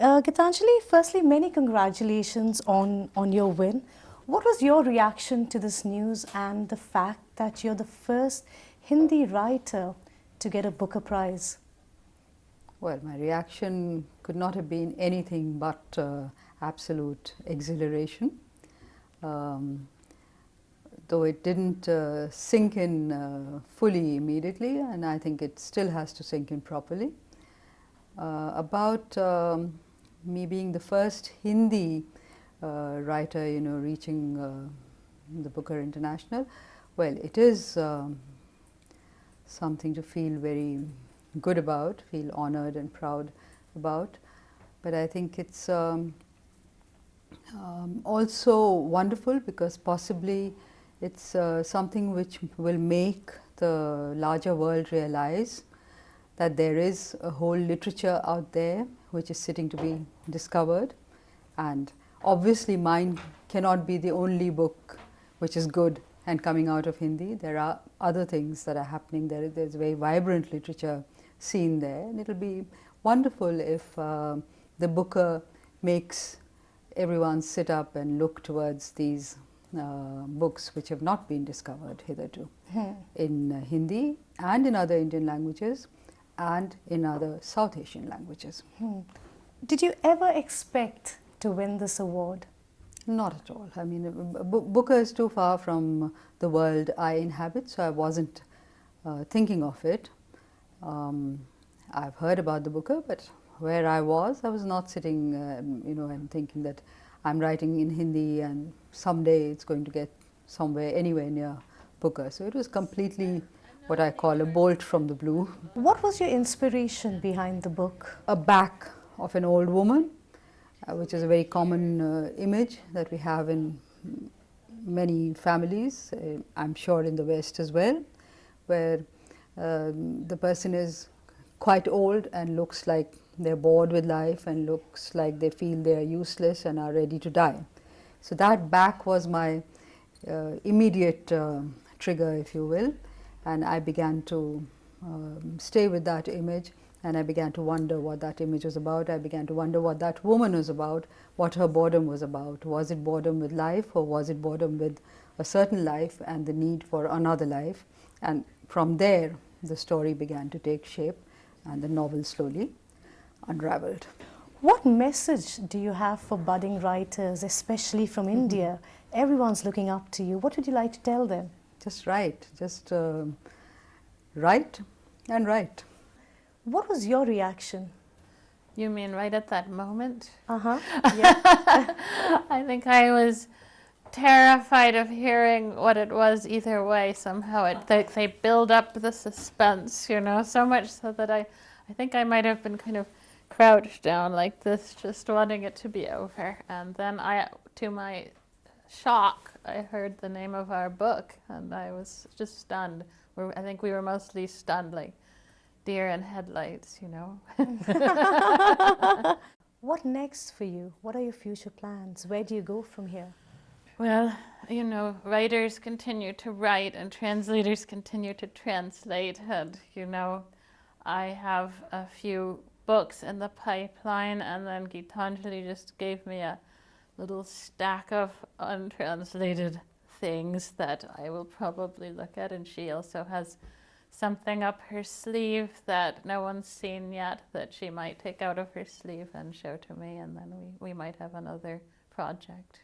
Geetanjali, firstly, many congratulations on your win. What was your reaction to this news and the fact that you're the first Hindi writer to get a Booker Prize? Well, my reaction could not have been anything but absolute exhilaration. Though it didn't sink in fully immediately, and I think it still has to sink in properly. About me being the first Hindi writer, reaching the Booker International, well, it is something to feel very good about, feel honored and proud about. But I think it's also wonderful because possibly it's something which will make the larger world realize that there is a whole literature out there which is sitting to be discovered, and obviously mine cannot be the only book which is good and coming out of Hindi. There are other things that are happening there. There's a very vibrant literature scene there, and it'll be wonderful if the Booker makes everyone sit up and look towards these books which have not been discovered hitherto in Hindi and in other Indian languages and in other South Asian languages. Did you ever expect to win this award? Not at all. I mean, Booker is too far from the world I inhabit, so I wasn't thinking of it. I've heard about the Booker, but where I was not sitting, and thinking that I'm writing in Hindi and someday it's going to get somewhere, anywhere near Booker. So it was completely what I call a bolt from the blue. What was your inspiration behind the book? A back of an old woman, which is a very common image that we have in many families, I'm sure in the West as well, where the person is quite old and looks like they're bored with life and looks like they feel they're useless and are ready to die. So that back was my immediate trigger, if you will, and I began to stay with that image, and I began to wonder what that image was about. I began to wonder what that woman was about, what her boredom was about. Was it boredom with life, or was it boredom with a certain life and the need for another life? And from there the story began to take shape and the novel slowly unraveled. What message do you have for budding writers, especially from India? Everyone's looking up to you. What would you like to tell them? Just write, just write and write. What was your reaction? You mean right at that moment? Uh-huh, yeah. I think I was terrified of hearing what it was either way. Somehow they build up the suspense, so much so that I think I might have been kind of crouched down like this, just wanting it to be over. And then to my shock, I heard the name of our book, and I was just stunned. I think we were mostly stunned, like deer in headlights, What next for you? What are your future plans? Where do you go from here? Well, writers continue to write and translators continue to translate, and I have a few books in the pipeline, and then Geetanjali just gave me a little stack of untranslated things that I will probably look at, and she also has something up her sleeve that no one's seen yet that she might take out of her sleeve and show to me, and then we might have another project.